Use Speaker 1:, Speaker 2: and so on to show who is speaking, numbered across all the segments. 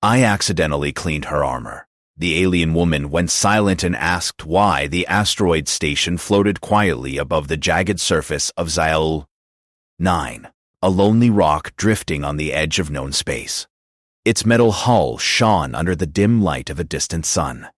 Speaker 1: I accidentally cleaned her armor. The alien woman went silent and asked why the asteroid station floated quietly above the jagged surface of Zyl 9, a lonely rock drifting on the edge of known space. Its metal hull shone under the dim light of a distant sun,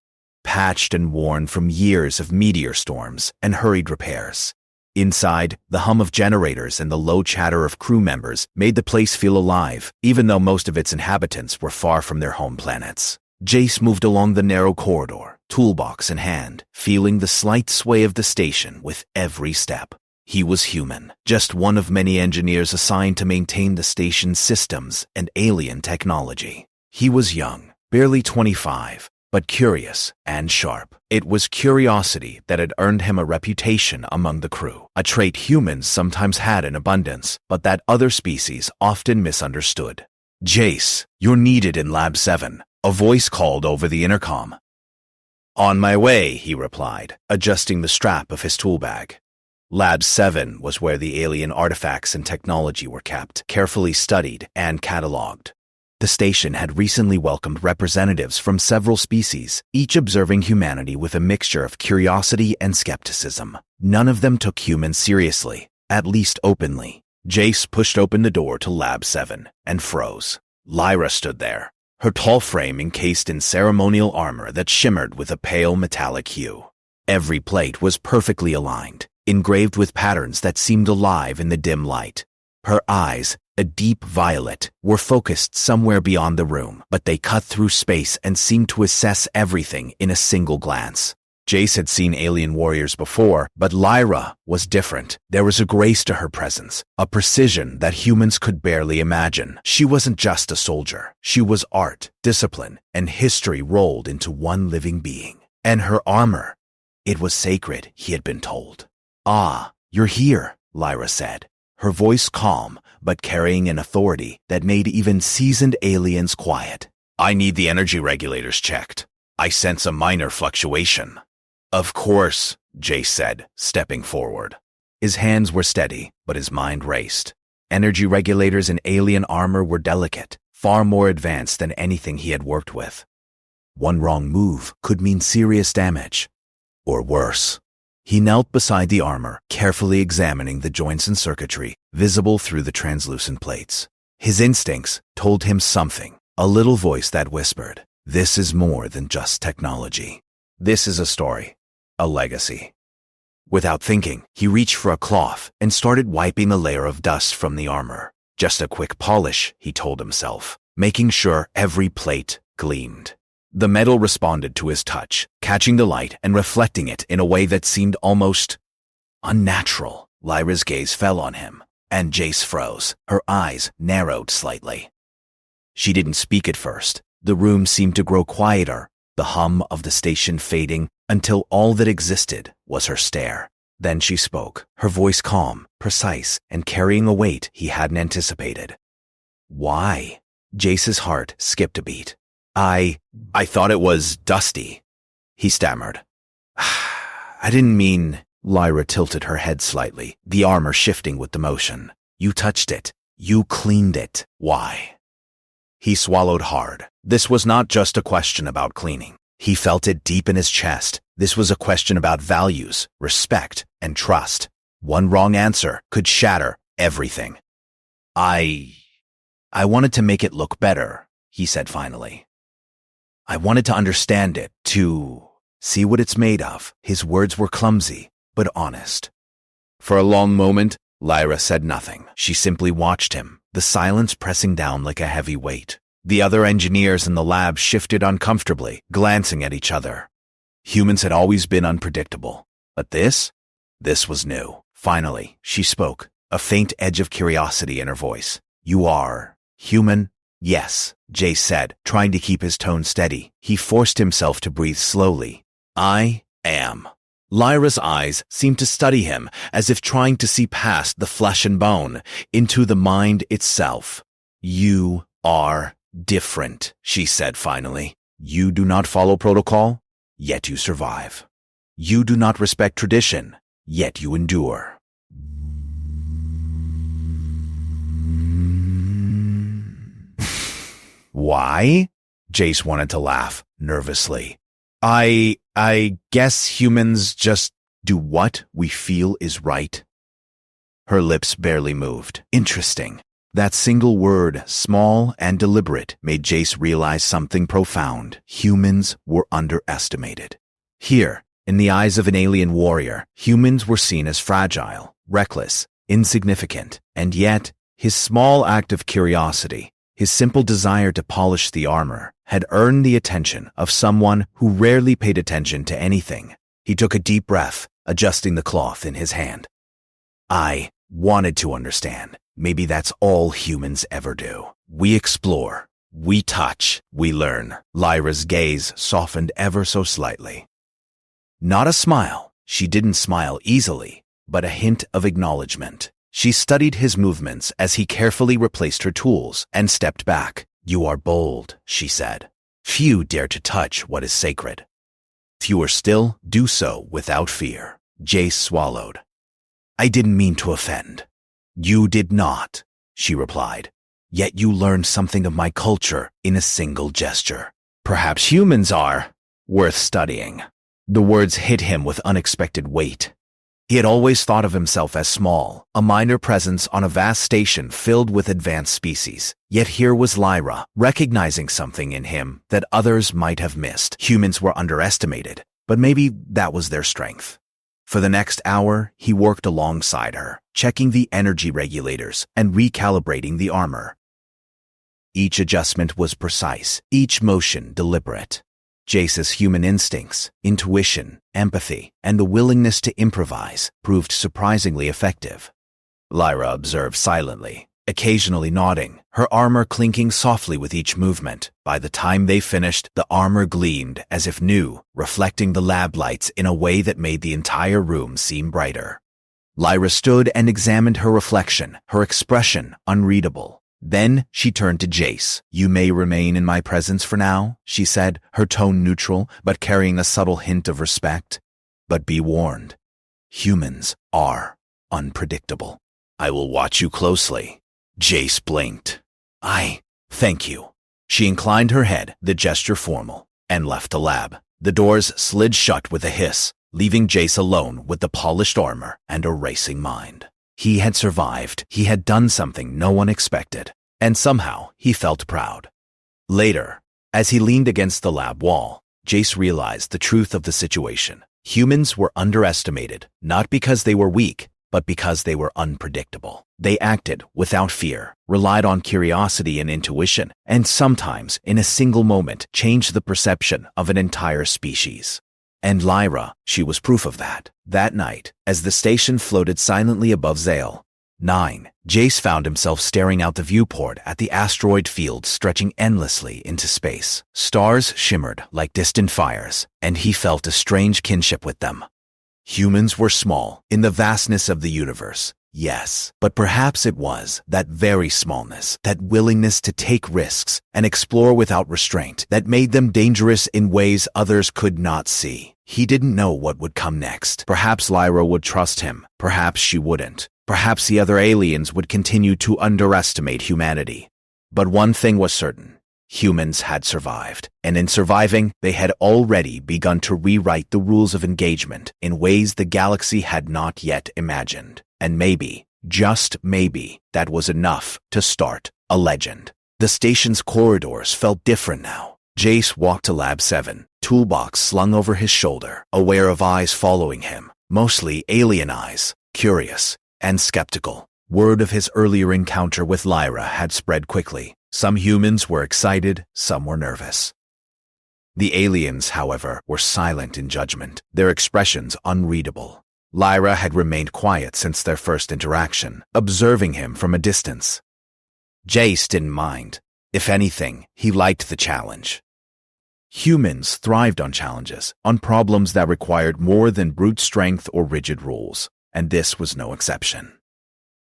Speaker 1: patched and worn from years of meteor storms and hurried repairs. Inside, the hum of generators and the low chatter of crew members made the place feel alive, even though most of its inhabitants were far from their home planets. Jace moved along the narrow corridor, toolbox in hand, feeling the slight sway of the station with every step. He was human, just one of many engineers assigned to maintain the station's systems and alien technology. He was young, barely 25, but curious and sharp. It was curiosity that had earned him a reputation among the crew, a trait humans sometimes had in abundance, but that other species often misunderstood. "Jace, you're needed in Lab 7, a voice called over the intercom. "On my way," he replied, adjusting the strap of his tool bag. Lab 7 was where the alien artifacts and technology were kept, carefully studied and catalogued. The station had recently welcomed representatives from several species, each observing humanity with a mixture of curiosity and skepticism. None of them took humans seriously, at least openly. Jace pushed open the door to Lab 7 and froze. Lyra stood there, her tall frame encased in ceremonial armor that shimmered with a pale metallic hue. Every plate was perfectly aligned, engraved with patterns that seemed alive in the dim light. Her eyes, a deep violet, were focused somewhere beyond the room, but they cut through space and seemed to assess everything in a single glance. Jace had seen alien warriors before, but Lyra was different. There was a grace to her presence, a precision that humans could barely imagine. She wasn't just a soldier. She was art, discipline, and history rolled into one living being. And her armor, it was sacred, he had been told. "Ah, you're here," Lyra said, her voice calm but carrying an authority that made even seasoned aliens quiet. "I need the energy regulators checked. I sense a minor fluctuation." "Of course," Jace said, stepping forward. His hands were steady, but his mind raced. Energy regulators in alien armor were delicate, far more advanced than anything he had worked with. One wrong move could mean serious damage, or worse. He knelt beside the armor, carefully examining the joints and circuitry visible through the translucent plates. His instincts told him something, a little voice that whispered, "This is more than just technology. This is a story, a legacy." Without thinking, he reached for a cloth and started wiping a layer of dust from the armor. Just a quick polish, he told himself, making sure every plate gleamed. The metal responded to his touch, catching the light and reflecting it in a way that seemed almost unnatural. Lyra's gaze fell on him, and Jace froze, her eyes narrowed slightly. She didn't speak at first. The room seemed to grow quieter, the hum of the station fading until all that existed was her stare. Then she spoke, her voice calm, precise, and carrying a weight he hadn't anticipated. "Why?" Jace's heart skipped a beat. I thought it was dusty," he stammered. "I didn't mean—" Lyra tilted her head slightly, the armor shifting with the motion. "You touched it. You cleaned it. Why?" He swallowed hard. This was not just a question about cleaning. He felt it deep in his chest. This was a question about values, respect, and trust. One wrong answer could shatter everything. I wanted to make it look better," he said finally. "I wanted to understand it, to see what it's made of." His words were clumsy, but honest. For a long moment, Lyra said nothing. She simply watched him, the silence pressing down like a heavy weight. The other engineers in the lab shifted uncomfortably, glancing at each other. Humans had always been unpredictable, but this was new. Finally, she spoke, a faint edge of curiosity in her voice. "You are human?" "Yes," Jace said, trying to keep his tone steady. He forced himself to breathe slowly. "I am." Lyra's eyes seemed to study him, as if trying to see past the flesh and bone, into the mind itself. "You are different," she said finally. "You do not follow protocol, yet you survive. You do not respect tradition, yet you endure." "Why?" Jace wanted to laugh, nervously. I guess humans just do what we feel is right. Her lips barely moved. Interesting. That single word, small and deliberate, made Jace realize something profound. Humans were underestimated. Here, in the eyes of an alien warrior, humans were seen as fragile, reckless, insignificant, and yet, his small act of curiosity, his simple desire to polish the armor, had earned the attention of someone who rarely paid attention to anything. He took a deep breath, adjusting the cloth in his hand. I wanted to understand. Maybe that's all humans ever do. We explore, we touch, we learn. Lyra's gaze softened ever so slightly. Not a smile. She didn't smile easily, but a hint of acknowledgement. She studied his movements as he carefully replaced her tools and stepped back. You are bold, she said. Few dare to touch what is sacred. Fewer still do so without fear. Jace swallowed. I didn't mean to offend. You did not, she replied. Yet you learned something of my culture in a single gesture. Perhaps humans are worth studying. The words hit him with unexpected weight. He had always thought of himself as small, a minor presence on a vast station filled with advanced species. Yet here was Lyra, recognizing something in him that others might have missed. Humans were underestimated, but maybe that was their strength. For the next hour, he worked alongside her, checking the energy regulators and recalibrating the armor. Each adjustment was precise, each motion deliberate. Jace's human instincts, intuition, empathy, and the willingness to improvise proved surprisingly effective. Lyra observed silently, occasionally nodding, her armor clinking softly with each movement. By the time they finished, the armor gleamed as if new, reflecting the lab lights in a way that made the entire room seem brighter. Lyra stood and examined her reflection, her expression unreadable. Then she turned to Jace. You may remain in my presence for now, she said, her tone neutral, but carrying a subtle hint of respect. But be warned, humans are unpredictable. I will watch you closely. Jace blinked. Thank you. She inclined her head, the gesture formal, and left the lab. The doors slid shut with a hiss, leaving Jace alone with the polished armor and a racing mind. He had survived. He had done something no one expected, and somehow he felt proud. Later, as he leaned against the lab wall, Jace realized the truth of the situation. Humans were underestimated, not because they were weak, but because they were unpredictable. They acted without fear, relied on curiosity and intuition, and sometimes, in a single moment, changed the perception of an entire species. And Lyra, she was proof of that. That night, as the station floated silently above Zale 9, Jace found himself staring out the viewport at the asteroid field stretching endlessly into space. Stars shimmered like distant fires, and he felt a strange kinship with them. Humans were small in the vastness of the universe, yes, but perhaps it was that very smallness, that willingness to take risks and explore without restraint, that made them dangerous in ways others could not see. He didn't know what would come next. Perhaps Lyra would trust him. Perhaps she wouldn't. Perhaps the other aliens would continue to underestimate humanity. But one thing was certain. Humans had survived, and in surviving, they had already begun to rewrite the rules of engagement in ways the galaxy had not yet imagined. And maybe, just maybe, that was enough to start a legend. The station's corridors felt different now. Jace walked to Lab 7, toolbox slung over his shoulder, aware of eyes following him, mostly alien eyes, curious and skeptical. Word of his earlier encounter with Lyra had spread quickly. Some humans were excited, some were nervous. The aliens, however, were silent in judgment, their expressions unreadable. Lyra had remained quiet since their first interaction, observing him from a distance. Jace didn't mind. If anything, he liked the challenge. Humans thrived on challenges, on problems that required more than brute strength or rigid rules, and this was no exception.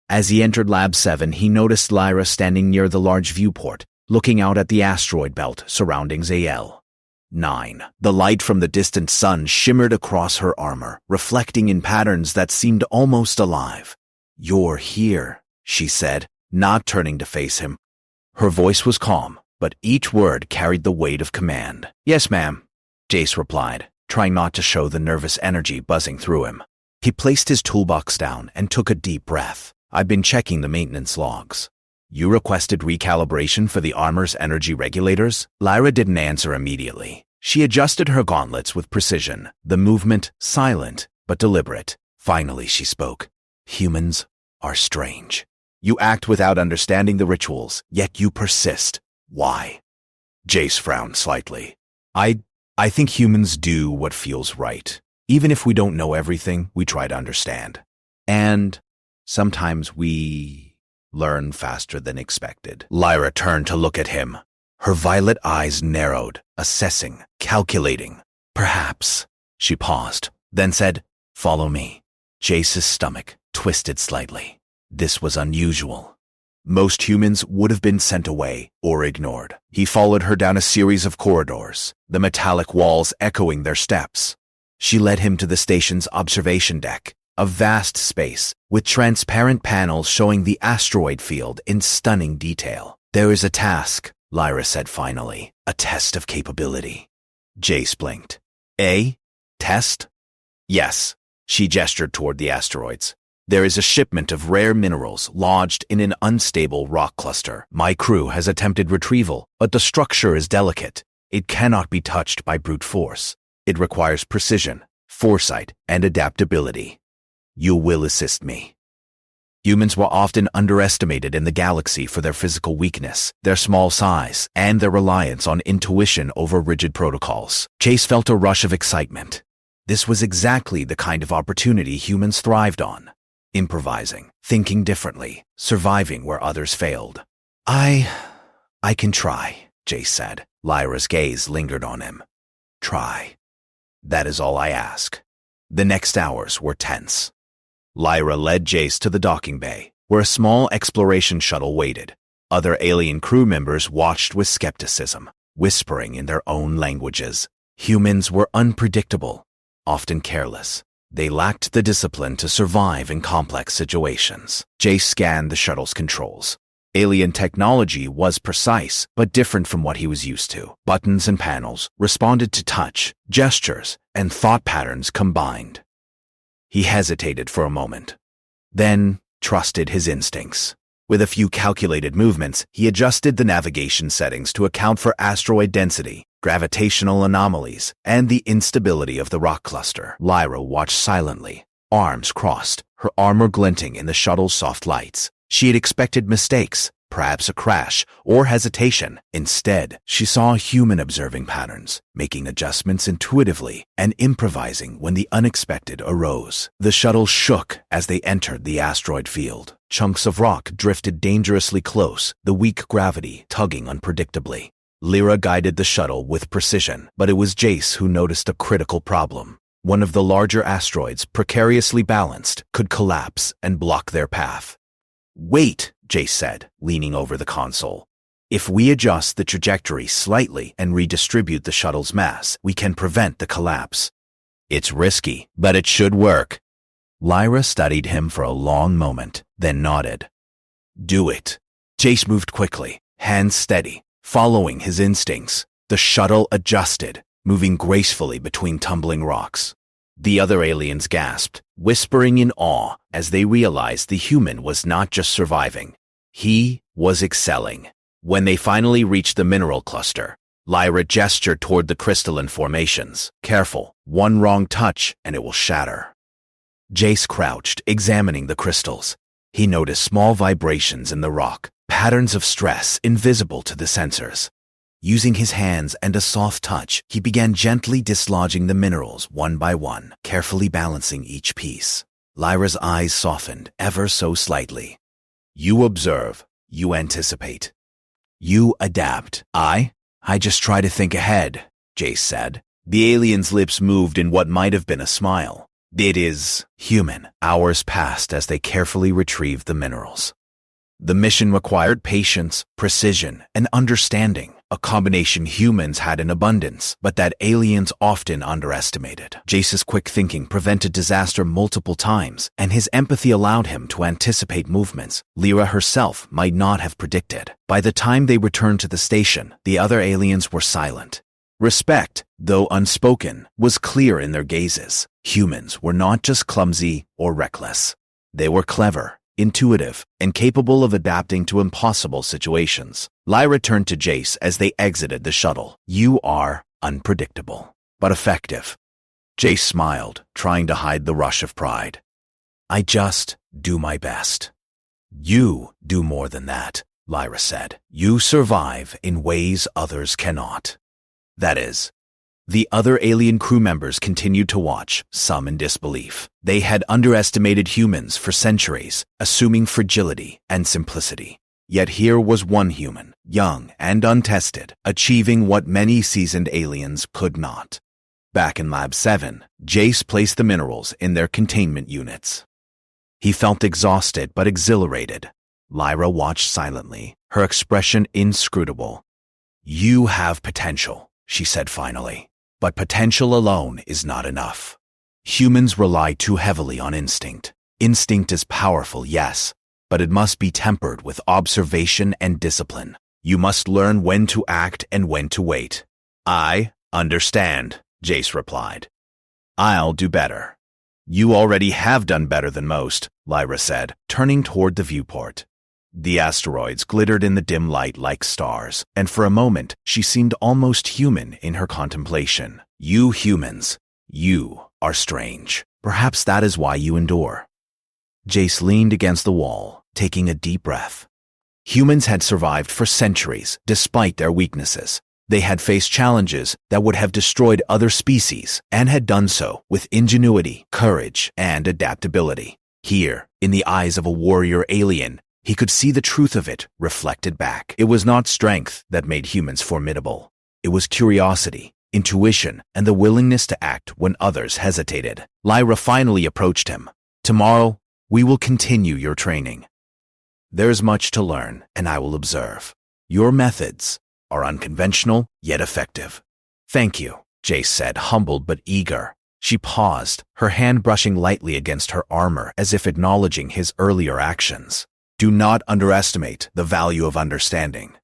Speaker 1: As he entered Lab 7, he noticed Lyra standing near the large viewport, looking out at the asteroid belt surrounding Zale 9. The light from the distant sun shimmered across her armor, reflecting in patterns that seemed almost alive. "You're here," she said, not turning to face him. Her voice was calm, but each word carried the weight of command. "Yes, ma'am," Jace replied, trying not to show the nervous energy buzzing through him. He placed his toolbox down and took a deep breath. "I've been checking the maintenance logs. You requested recalibration for the armor's energy regulators?" Lyra didn't answer immediately. She adjusted her gauntlets with precision, the movement silent but deliberate. Finally, she spoke. "Humans are strange. You act without understanding the rituals, yet you persist. Why?" Jace frowned slightly. I think humans do what feels right. Even if we don't know everything, we try to understand. And sometimes we learn faster than expected." Lyra turned to look at him. Her violet eyes narrowed, assessing, calculating. "Perhaps." She paused, then said, "Follow me." Jace's stomach twisted slightly. This was unusual. Most humans would have been sent away or ignored. He followed her down a series of corridors, the metallic walls echoing their steps. She led him to the station's observation deck, a vast space with transparent panels showing the asteroid field in stunning detail. "There is a task," Lyra said finally, "a test of capability." Jace blinked. "A test?" "Yes." She gestured toward the asteroids. "There is a shipment of rare minerals lodged in an unstable rock cluster. My crew has attempted retrieval, but the structure is delicate. It cannot be touched by brute force. It requires precision, foresight, and adaptability. You will assist me." Humans were often underestimated in the galaxy for their physical weakness, their small size, and their reliance on intuition over rigid protocols. Chase felt a rush of excitement. This was exactly the kind of opportunity humans thrived on. Improvising, thinking differently, surviving where others failed. I can try," Jace said. Lyra's gaze lingered on him. "Try. That is all I ask." The next hours were tense. Lyra led Jace to the docking bay, where a small exploration shuttle waited. Other alien crew members watched with skepticism, whispering in their own languages. Humans were unpredictable, often careless. They lacked the discipline to survive in complex situations. Jace scanned the shuttle's controls. Alien technology was precise, but different from what he was used to. Buttons and panels responded to touch, gestures, and thought patterns combined. He hesitated for a moment, then trusted his instincts. With a few calculated movements, he adjusted the navigation settings to account for asteroid density, gravitational anomalies, and the instability of the rock cluster. Lyra watched silently, arms crossed, her armor glinting in the shuttle's soft lights. She had expected mistakes, perhaps a crash or hesitation. Instead, she saw a human observing patterns, making adjustments intuitively and improvising when the unexpected arose. The shuttle shook as they entered the asteroid field. Chunks of rock drifted dangerously close, the weak gravity tugging unpredictably. Lyra guided the shuttle with precision, but it was Jace who noticed a critical problem. One of the larger asteroids, precariously balanced, could collapse and block their path. "Wait," Jace said, leaning over the console. "If we adjust the trajectory slightly and redistribute the shuttle's mass, we can prevent the collapse." "It's risky, but it should work." Lyra studied him for a long moment, then nodded. "Do it." Jace moved quickly, hands steady, following his instincts. The shuttle adjusted, moving gracefully between tumbling rocks. The other aliens gasped, whispering in awe as they realized the human was not just surviving. He was excelling. When they finally reached the mineral cluster, Lyra gestured toward the crystalline formations. "Careful, one wrong touch and it will shatter." Jace crouched, examining the crystals. He noticed small vibrations in the rock, patterns of stress invisible to the sensors. Using his hands and a soft touch, he began gently dislodging the minerals one by one, carefully balancing each piece. Lyra's eyes softened ever so slightly. "You observe, you anticipate. You adapt. I just try to think ahead," Jace said. The alien's lips moved in what might have been a smile. "It is human." Hours passed as they carefully retrieved the minerals. The mission required patience, precision, and understanding, a combination humans had in abundance, but that aliens often underestimated. Jace's quick thinking prevented disaster multiple times, and his empathy allowed him to anticipate movements Lyra herself might not have predicted. By the time they returned to the station, the other aliens were silent. Respect, though unspoken, was clear in their gazes. Humans were not just clumsy or reckless. They were clever, intuitive, and capable of adapting to impossible situations. Lyra turned to Jace as they exited the shuttle. "You are unpredictable, but effective." Jace smiled, trying to hide the rush of pride. "I just do my best." "You do more than that," Lyra said. "You survive in ways others cannot." That is, the other alien crew members continued to watch, some in disbelief. They had underestimated humans for centuries, assuming fragility and simplicity. Yet here was one human, young and untested, achieving what many seasoned aliens could not. Back in Lab 7, Jace placed the minerals in their containment units. He felt exhausted but exhilarated. Lyra watched silently, her expression inscrutable. "You have potential," she said finally. "But potential alone is not enough. Humans rely too heavily on instinct. Instinct is powerful, yes, but it must be tempered with observation and discipline. You must learn when to act and when to wait." "I understand," Jace replied. "I'll do better." "You already have done better than most," Lyra said, turning toward the viewport. The asteroids glittered in the dim light like stars, and for a moment she seemed almost human in her contemplation. "You humans, you are strange. Perhaps that is why you endure." Jace leaned against the wall, taking a deep breath. Humans had survived for centuries, despite their weaknesses. They had faced challenges that would have destroyed other species, and had done so with ingenuity, courage, and adaptability. Here, in the eyes of a warrior alien, he could see the truth of it reflected back. It was not strength that made humans formidable. It was curiosity, intuition, and the willingness to act when others hesitated. Lyra finally approached him. "Tomorrow, we will continue your training. There's much to learn, and I will observe. Your methods are unconventional, yet effective." "Thank you," Jace said, humbled but eager. She paused, her hand brushing lightly against her armor as if acknowledging his earlier actions. "Do not underestimate the value of understanding.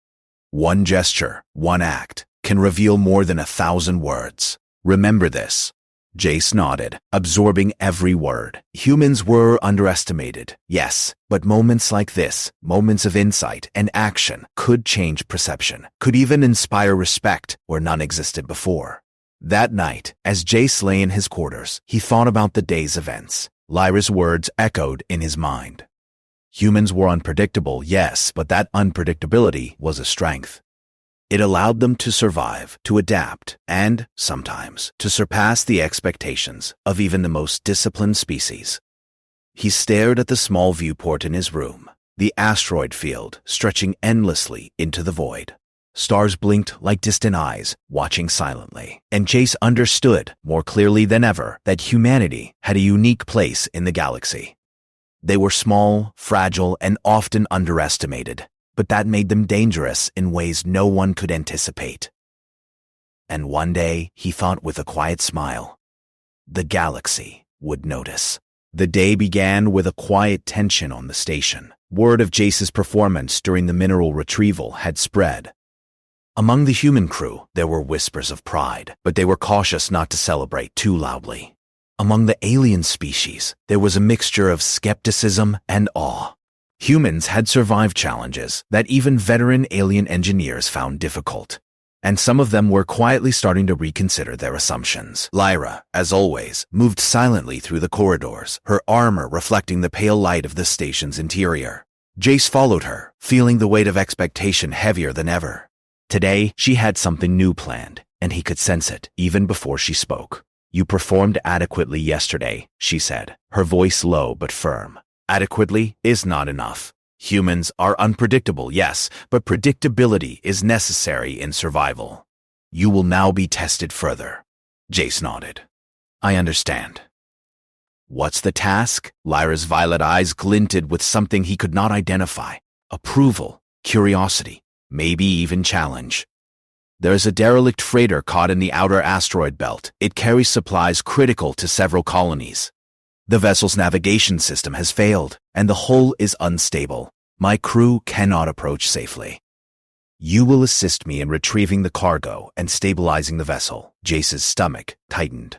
Speaker 1: One gesture, one act, can reveal more than 1,000 words. Remember this." Jace nodded, absorbing every word. Humans were underestimated, yes, but moments like this, moments of insight and action, could change perception, could even inspire respect where none existed before. That night, as Jace lay in his quarters, he thought about the day's events. Lyra's words echoed in his mind. Humans were unpredictable, yes, but that unpredictability was a strength. It allowed them to survive, to adapt, and, sometimes, to surpass the expectations of even the most disciplined species. He stared at the small viewport in his room, the asteroid field stretching endlessly into the void. Stars blinked like distant eyes, watching silently, and Jace understood, more clearly than ever, that humanity had a unique place in the galaxy. They were small, fragile, and often underestimated, but that made them dangerous in ways no one could anticipate. And one day, he thought with a quiet smile, the galaxy would notice. The day began with a quiet tension on the station. Word of Jace's performance during the mineral retrieval had spread. Among the human crew, there were whispers of pride, but they were cautious not to celebrate too loudly. Among the alien species, there was a mixture of skepticism and awe. Humans had survived challenges that even veteran alien engineers found difficult, and some of them were quietly starting to reconsider their assumptions. Lyra, as always, moved silently through the corridors, her armor reflecting the pale light of the station's interior. Jace followed her, feeling the weight of expectation heavier than ever. Today, she had something new planned, and he could sense it even before she spoke. "You performed adequately yesterday," she said, her voice low but firm. "Adequately is not enough. Humans are unpredictable, yes, but predictability is necessary in survival. You will now be tested further." Jace nodded. "I understand." "What's the task?" Lyra's violet eyes glinted with something he could not identify. Approval, curiosity, maybe even challenge. There is a derelict freighter caught in the outer asteroid belt. It carries supplies critical to several colonies. The vessel's navigation system has failed, and the hull is unstable. My crew cannot approach safely. You will assist me in retrieving the cargo and stabilizing the vessel. Jace's stomach tightened.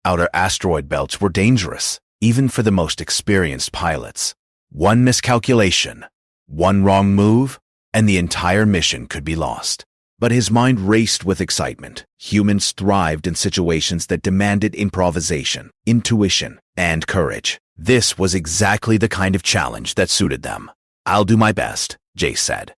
Speaker 1: Outer asteroid belts were dangerous, even for the most experienced pilots. One miscalculation, one wrong move, and the entire mission could be lost. But his mind raced with excitement. Humans thrived in situations that demanded improvisation, intuition, and courage. This was exactly the kind of challenge that suited them. I'll do my best, Jace said.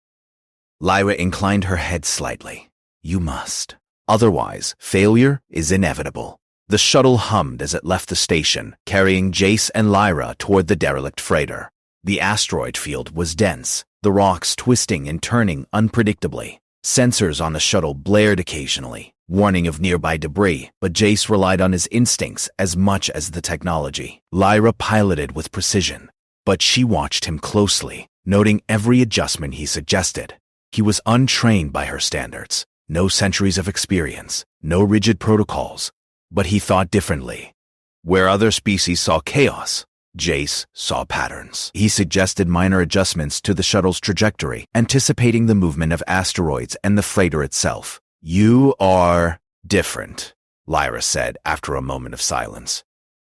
Speaker 1: Lyra inclined her head slightly. You must. Otherwise, failure is inevitable. The shuttle hummed as it left the station, carrying Jace and Lyra toward the derelict freighter. The asteroid field was dense, the rocks twisting and turning unpredictably. Sensors on the shuttle blared occasionally, warning of nearby debris, but Jace relied on his instincts as much as the technology. Lyra piloted with precision, but she watched him closely, noting every adjustment he suggested. He was untrained by her standards, no centuries of experience, no rigid protocols, but he thought differently. Where other species saw chaos, Jace saw patterns. He suggested minor adjustments to the shuttle's trajectory, anticipating the movement of asteroids and the freighter itself. You are different, Lyra said after a moment of silence.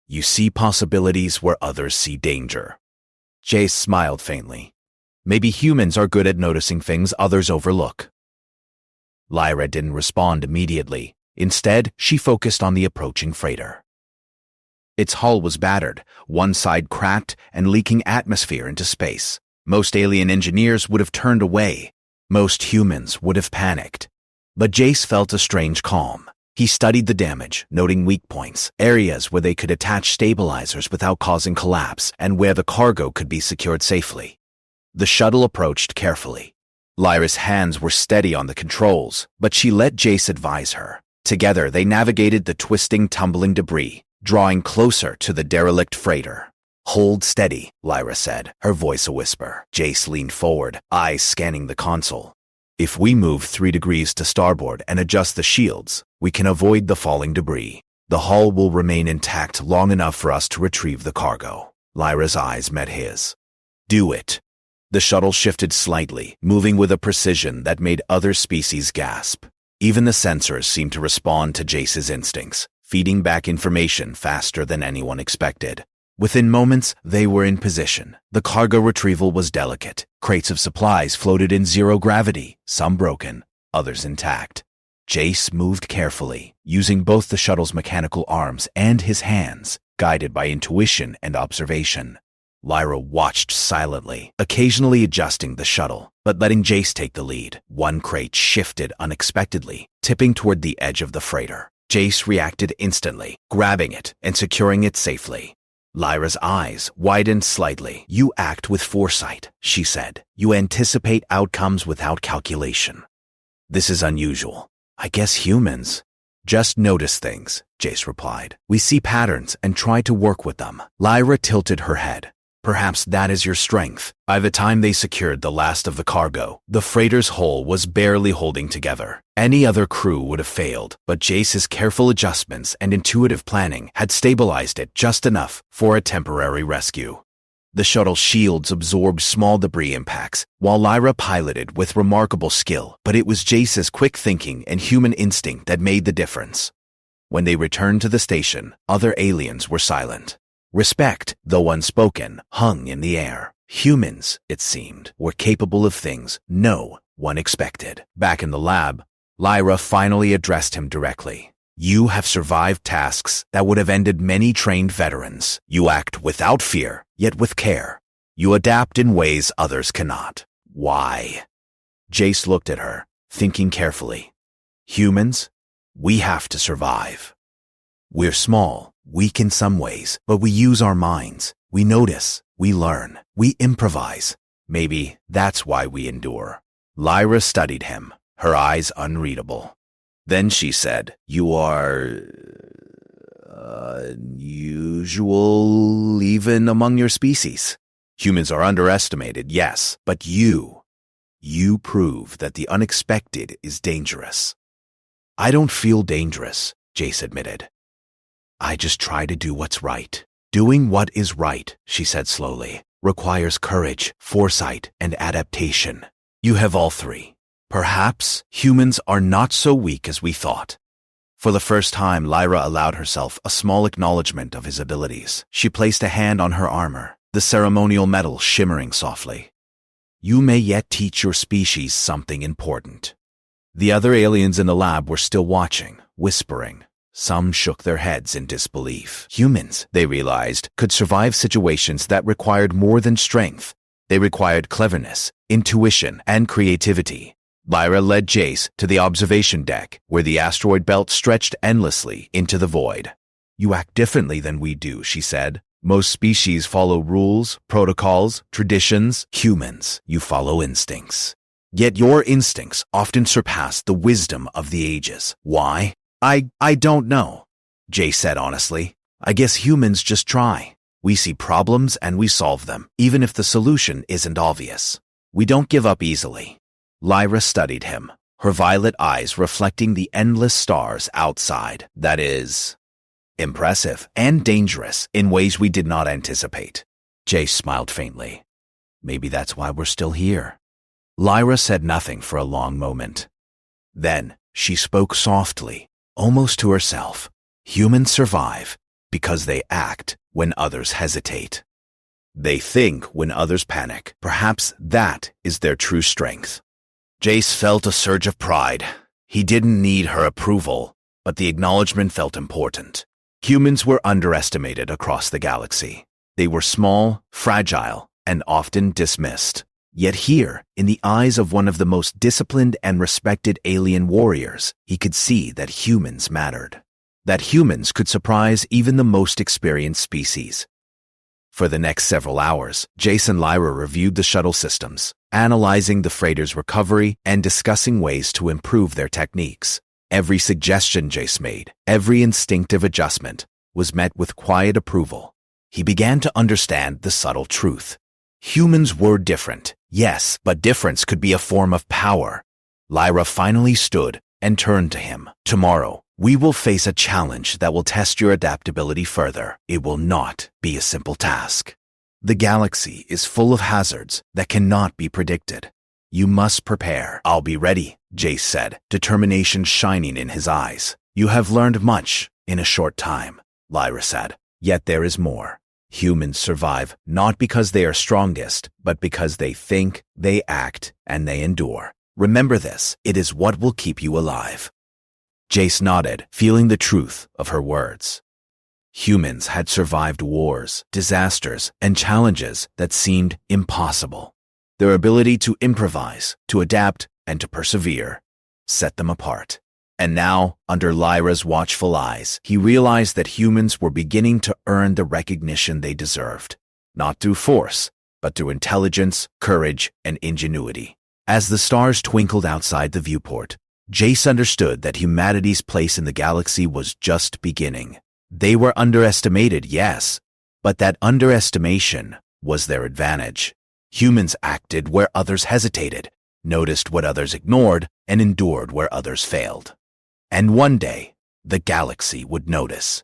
Speaker 1: You see possibilities where others see danger. Jace smiled faintly. Maybe humans are good at noticing things others overlook. Lyra didn't respond immediately. Instead, she focused on the approaching freighter. Its hull was battered, one side cracked and leaking atmosphere into space. Most alien engineers would have turned away. Most humans would have panicked. But Jace felt a strange calm. He studied the damage, noting weak points, areas where they could attach stabilizers without causing collapse, and where the cargo could be secured safely. The shuttle approached carefully. Lyra's hands were steady on the controls, but she let Jace advise her. Together, they navigated the twisting, tumbling debris, drawing closer to the derelict freighter. Hold steady, Lyra said, her voice a whisper. Jace leaned forward, eyes scanning the console. If we move 3 degrees to starboard and adjust the shields, we can avoid the falling debris. The hull will remain intact long enough for us to retrieve the cargo. Lyra's eyes met his. Do it. The shuttle shifted slightly, moving with a precision that made other species gasp. Even the sensors seemed to respond to Jace's instincts, feeding back information faster than anyone expected. Within moments, they were in position. The cargo retrieval was delicate. Crates of supplies floated in zero gravity, some broken, others intact. Jace moved carefully, using both the shuttle's mechanical arms and his hands, guided by intuition and observation. Lyra watched silently, occasionally adjusting the shuttle, but letting Jace take the lead. One crate shifted unexpectedly, tipping toward the edge of the freighter. Jace reacted instantly, grabbing it and securing it safely. Lyra's eyes widened slightly. You act with foresight, she said. You anticipate outcomes without calculation. This is unusual. I guess humans just notice things, Jace replied. We see patterns and try to work with them. Lyra tilted her head. Perhaps that is your strength. By the time they secured the last of the cargo, the freighter's hull was barely holding together. Any other crew would have failed, but Jace's careful adjustments and intuitive planning had stabilized it just enough for a temporary rescue. The shuttle's shields absorbed small debris impacts, while Lyra piloted with remarkable skill, but it was Jace's quick thinking and human instinct that made the difference. When they returned to the station, other aliens were silent. Respect, though unspoken, hung in the air. Humans, it seemed, were capable of things no one expected. Back in the lab, Lyra finally addressed him directly. You have survived tasks that would have ended many trained veterans. You act without fear, yet with care. You adapt in ways others cannot. Why? Jace looked at her, thinking carefully. Humans, we have to survive. We're small, weak in some ways, but we use our minds. We notice, we learn, we improvise. Maybe that's why we endure. Lyra studied him, her eyes unreadable. Then she said, You are unusual even among your species. Humans are underestimated, yes, but you You prove that the unexpected is dangerous. I don't feel dangerous, Jace admitted. I just try to do what's right. Doing what is right, she said slowly, requires courage, foresight, and adaptation. You have all three. Perhaps humans are not so weak as we thought. For the first time, Lyra allowed herself a small acknowledgement of his abilities. She placed a hand on her armor, the ceremonial metal shimmering softly. You may yet teach your species something important. The other aliens in the lab were still watching, whispering. Some shook their heads in disbelief. Humans, they realized, could survive situations that required more than strength. They required cleverness, intuition, and creativity. Lyra led Jace to the observation deck, where the asteroid belt stretched endlessly into the void. You act differently than we do, she said. Most species follow rules, protocols, traditions. Humans, you follow instincts. Yet your instincts often surpass the wisdom of the ages. Why? I don't know, Jace said honestly. I guess humans just try. We see problems and we solve them, even if the solution isn't obvious. We don't give up easily. Lyra studied him, her violet eyes reflecting the endless stars outside. That is impressive and dangerous in ways we did not anticipate. Jace smiled faintly. Maybe that's why we're still here. Lyra said nothing for a long moment. Then she spoke softly, almost to herself. Humans survive because they act when others hesitate. They think when others panic. Perhaps that is their true strength. Jace felt a surge of pride. He didn't need her approval, but the acknowledgement felt important. Humans were underestimated across the galaxy. They were small, fragile, and often dismissed. Yet here, in the eyes of one of the most disciplined and respected alien warriors, he could see that humans mattered. That humans could surprise even the most experienced species. For the next several hours, Jace and Lyra reviewed the shuttle systems, analyzing the freighter's recovery and discussing ways to improve their techniques. Every suggestion Jace made, every instinctive adjustment, was met with quiet approval. He began to understand the subtle truth. Humans were different, yes, but difference could be a form of power. Lyra finally stood and turned to him. Tomorrow, we will face a challenge that will test your adaptability further. It will not be a simple task. The galaxy is full of hazards that cannot be predicted. You must prepare. I'll be ready, Jace said, determination shining in his eyes. You have learned much in a short time, Lyra said. Yet there is more. Humans survive not because they are strongest, but because they think, they act, and they endure. Remember this, it is what will keep you alive. Jace nodded, feeling the truth of her words. Humans had survived wars, disasters, and challenges that seemed impossible. Their ability to improvise, to adapt, and to persevere set them apart. And now, under Lyra's watchful eyes, he realized that humans were beginning to earn the recognition they deserved, not through force, but through intelligence, courage, and ingenuity. As the stars twinkled outside the viewport, Jace understood that humanity's place in the galaxy was just beginning. They were underestimated, yes, but that underestimation was their advantage. Humans acted where others hesitated, noticed what others ignored, and endured where others failed. And one day, the galaxy would notice.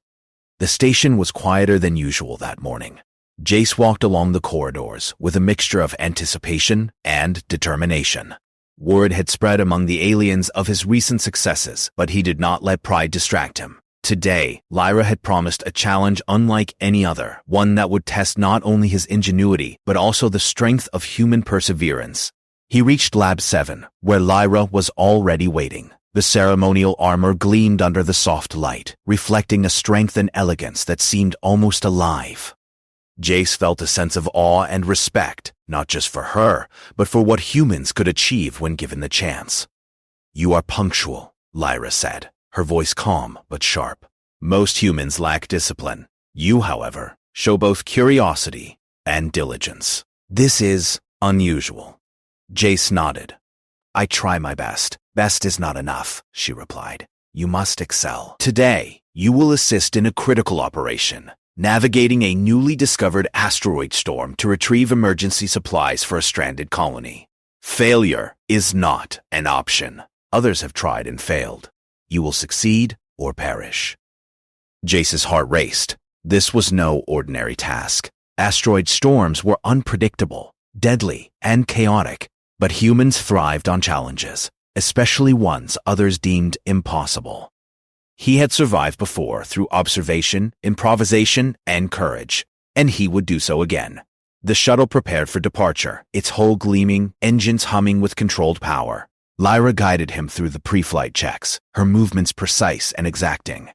Speaker 1: The station was quieter than usual that morning. Jace walked along the corridors with a mixture of anticipation and determination. Word had spread among the aliens of his recent successes, but he did not let pride distract him. Today, Lyra had promised a challenge unlike any other, one that would test not only his ingenuity, but also the strength of human perseverance. He reached Lab 7, where Lyra was already waiting. The ceremonial armor gleamed under the soft light, reflecting a strength and elegance that seemed almost alive. Jace felt a sense of awe and respect, not just for her, but for what humans could achieve when given the chance. You are punctual, Lyra said, her voice calm but sharp. Most humans lack discipline. You, however, show both curiosity and diligence. This is unusual. Jace nodded. I try my best. Best is not enough, she replied. You must excel. Today, you will assist in a critical operation, navigating a newly discovered asteroid storm to retrieve emergency supplies for a stranded colony. Failure is not an option. Others have tried and failed. You will succeed or perish. Jace's heart raced. This was no ordinary task. Asteroid storms were unpredictable, deadly, and chaotic, but humans thrived on challenges, especially ones others deemed impossible. He had survived before through observation, improvisation, and courage, and he would do so again. The shuttle prepared for departure, its hull gleaming, engines humming with controlled power. Lyra guided him through the pre-flight checks, her movements precise and exacting.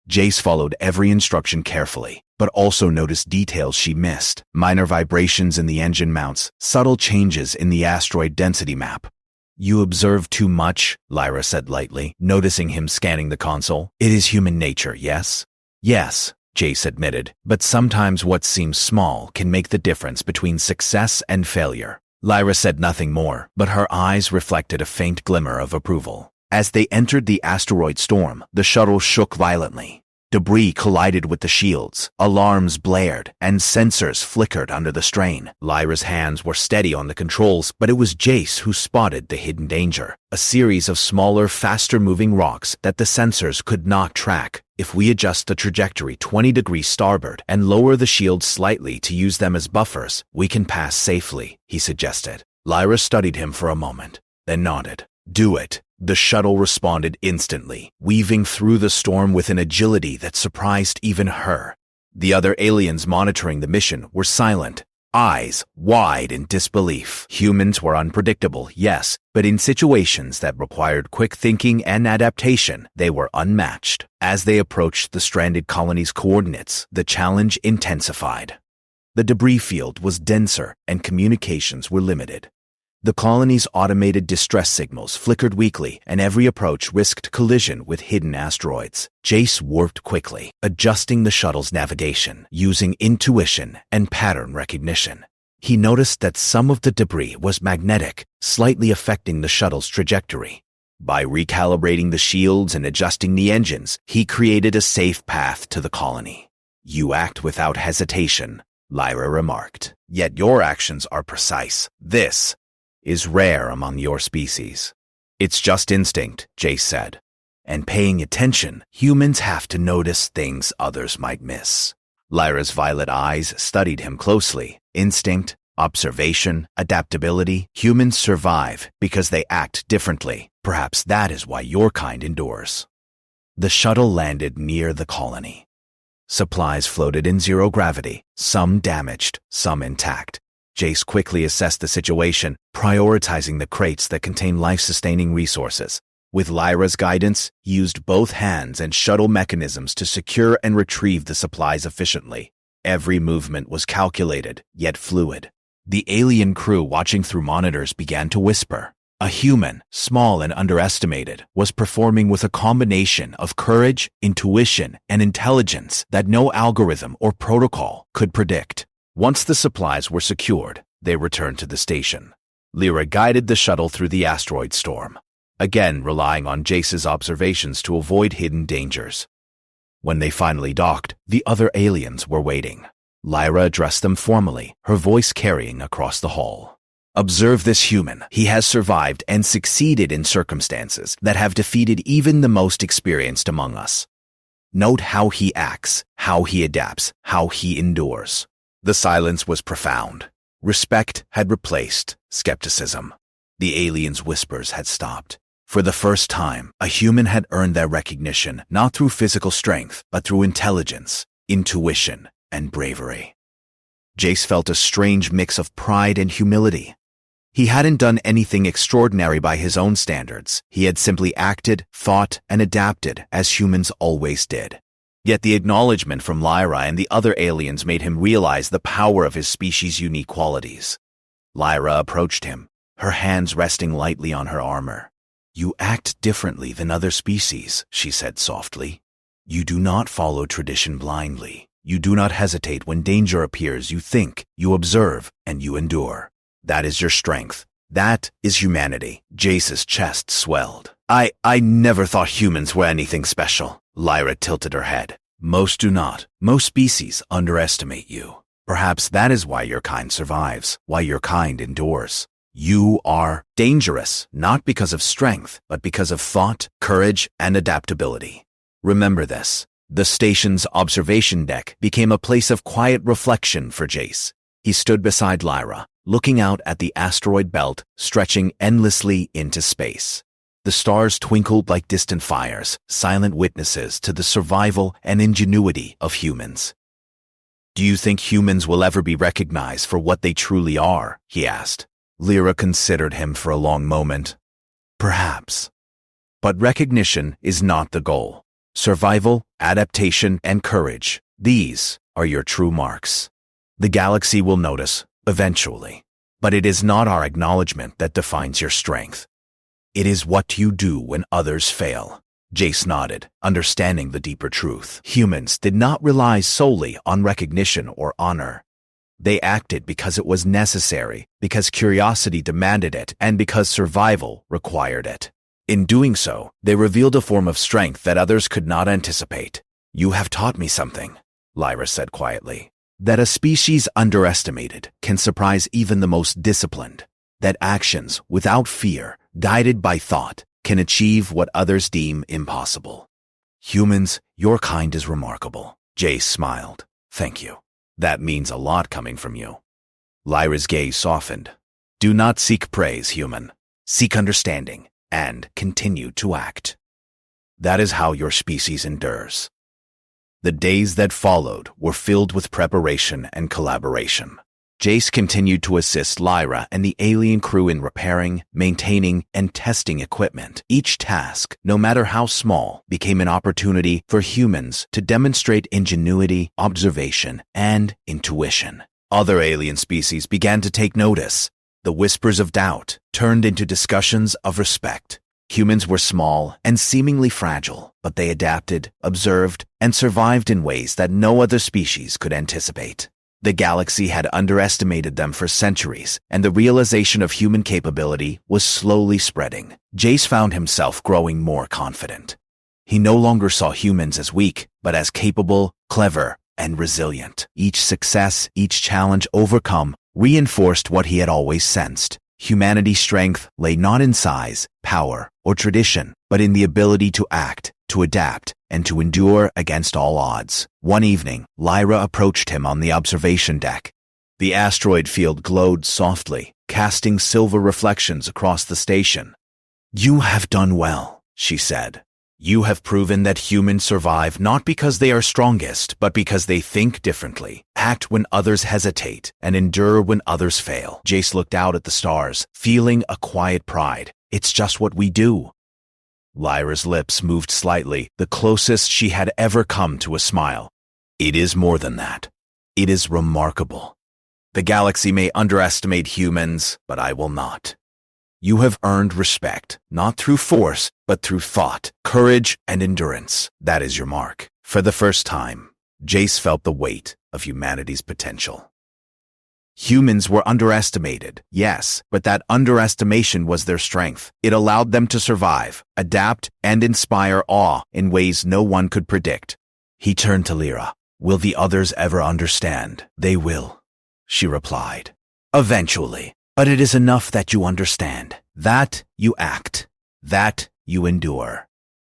Speaker 1: Jace followed every instruction carefully, but also noticed details she missed: minor vibrations in the engine mounts, subtle changes in the asteroid density map. "You observe too much," Lyra said lightly, noticing him scanning the console. "It is human nature, yes?" "Yes," Jace admitted, "but sometimes what seems small can make the difference between success and failure." Lyra said nothing more, but her eyes reflected a faint glimmer of approval. As they entered the asteroid storm, the shuttle shook violently. Debris collided with the shields, alarms blared, and sensors flickered under the strain. Lyra's hands were steady on the controls, but it was Jace who spotted the hidden danger: a series of smaller, faster-moving rocks that the sensors could not track. "If we adjust the trajectory 20 degrees starboard and lower the shields slightly to use them as buffers, we can pass safely," he suggested. Lyra studied him for a moment, then nodded. "Do it." The shuttle responded instantly, weaving through the storm with an agility that surprised even her. The other aliens monitoring the mission were silent, eyes wide in disbelief. Humans were unpredictable, yes, but in situations that required quick thinking and adaptation, they were unmatched. As they approached the stranded colony's coordinates, the challenge intensified. The debris field was denser and communications were limited. The colony's automated distress signals flickered weakly, and every approach risked collision with hidden asteroids. Jace warped quickly, adjusting the shuttle's navigation, using intuition and pattern recognition. He noticed that some of the debris was magnetic, slightly affecting the shuttle's trajectory. By recalibrating the shields and adjusting the engines, he created a safe path to the colony. "You act without hesitation," Lyra remarked. "Yet your actions are precise. This is rare among your species." "It's just instinct," Jace said. "And paying attention, humans have to notice things others might miss." Lyra's violet eyes studied him closely. Instinct, observation, adaptability. Humans survive because they act differently. Perhaps that is why your kind endures. The shuttle landed near the colony. Supplies floated in zero gravity, some damaged, some intact. Jace quickly assessed the situation, prioritizing the crates that contained life-sustaining resources. With Lyra's guidance, he used both hands and shuttle mechanisms to secure and retrieve the supplies efficiently. Every movement was calculated, yet fluid. The alien crew watching through monitors began to whisper. A human, small and underestimated, was performing with a combination of courage, intuition, and intelligence that no algorithm or protocol could predict. Once the supplies were secured, they returned to the station. Lyra guided the shuttle through the asteroid storm, again relying on Jace's observations to avoid hidden dangers. When they finally docked, the other aliens were waiting. Lyra addressed them formally, her voice carrying across the hall. "Observe this human. He has survived and succeeded in circumstances that have defeated even the most experienced among us. Note how he acts, how he adapts, how he endures." The silence was profound. Respect had replaced skepticism. The aliens' whispers had stopped. For the first time, a human had earned their recognition not through physical strength, but through intelligence, intuition, and bravery. Jace felt a strange mix of pride and humility. He hadn't done anything extraordinary by his own standards. He had simply acted, thought, and adapted as humans always did. Yet the acknowledgement from Lyra and the other aliens made him realize the power of his species' unique qualities. Lyra approached him, her hands resting lightly on her armor. "You act differently than other species," she said softly. "You do not follow tradition blindly. You do not hesitate when danger appears. You think, you observe, and you endure. That is your strength. That is humanity." Jace's chest swelled. I never thought humans were anything special." Lyra tilted her head. "Most do not. Most species underestimate you. Perhaps that is why your kind survives, why your kind endures. You are dangerous, not because of strength, but because of thought, courage, and adaptability. Remember this. The station's observation deck became a place of quiet reflection for Jace. He stood beside Lyra, looking out at the asteroid belt stretching endlessly into space. The stars twinkled like distant fires, silent witnesses to the survival and ingenuity of humans. "Do you think humans will ever be recognized for what they truly are?" he asked. Lyra considered him for a long moment. "Perhaps. But recognition is not the goal. Survival, adaptation, and courage, these are your true marks. The galaxy will notice, eventually. But it is not our acknowledgement that defines your strength. It is what you do when others fail." Jace nodded, understanding the deeper truth. Humans did not rely solely on recognition or honor. They acted because it was necessary, because curiosity demanded it, and because survival required it. In doing so, they revealed a form of strength that others could not anticipate. "You have taught me something," Lyra said quietly. "That a species underestimated can surprise even the most disciplined. That actions, without fear, guided by thought, can achieve what others deem impossible. Humans, your kind is remarkable." Jace smiled. "Thank you. That means a lot coming from you." Lyra's gaze softened. "Do not seek praise, human. Seek understanding, and continue to act. That is how your species endures." The days that followed were filled with preparation and collaboration. Jace continued to assist Lyra and the alien crew in repairing, maintaining, and testing equipment. Each task, no matter how small, became an opportunity for humans to demonstrate ingenuity, observation, and intuition. Other alien species began to take notice. The whispers of doubt turned into discussions of respect. Humans were small and seemingly fragile, but they adapted, observed, and survived in ways that no other species could anticipate. The galaxy had underestimated them for centuries, and the realization of human capability was slowly spreading. Jace found himself growing more confident. He no longer saw humans as weak, but as capable, clever, and resilient. Each success, each challenge overcome, reinforced what he had always sensed. Humanity's strength lay not in size, power, or tradition, but in the ability to act, to adapt, and to endure against all odds. One evening, Lyra approached him on the observation deck. The asteroid field glowed softly, casting silver reflections across the station. "You have done well," she said. "You have proven that humans survive not because they are strongest, but because they think differently, act when others hesitate, and endure when others fail." Jace looked out at the stars, feeling a quiet pride. "It's just what we do." Lyra's lips moved slightly, the closest she had ever come to a smile. "It is more than that. It is remarkable. The galaxy may underestimate humans, but I will not. You have earned respect, not through force, but through thought, courage, and endurance. That is your mark." For the first time, Jace felt the weight of humanity's potential. Humans were underestimated, yes, but that underestimation was their strength. It allowed them to survive, adapt, and inspire awe in ways no one could predict. He turned to Lyra. "Will the others ever understand?" "They will," she replied. "Eventually. But it is enough that you understand, that you act, that you endure."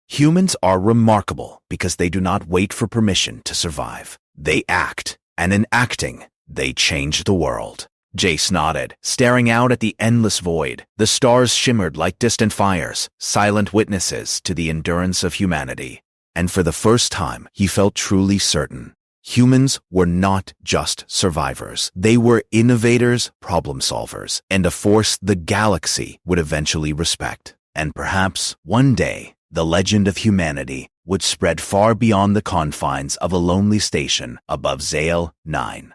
Speaker 1: Humans are remarkable because they do not wait for permission to survive. They act, and in acting, they change the world. Jace nodded, staring out at the endless void. The stars shimmered like distant fires, silent witnesses to the endurance of humanity. And for the first time, he felt truly certain. Humans were not just survivors. They were innovators, problem solvers, and a force the galaxy would eventually respect. And perhaps, one day, the legend of humanity would spread far beyond the confines of a lonely station above Zale 9.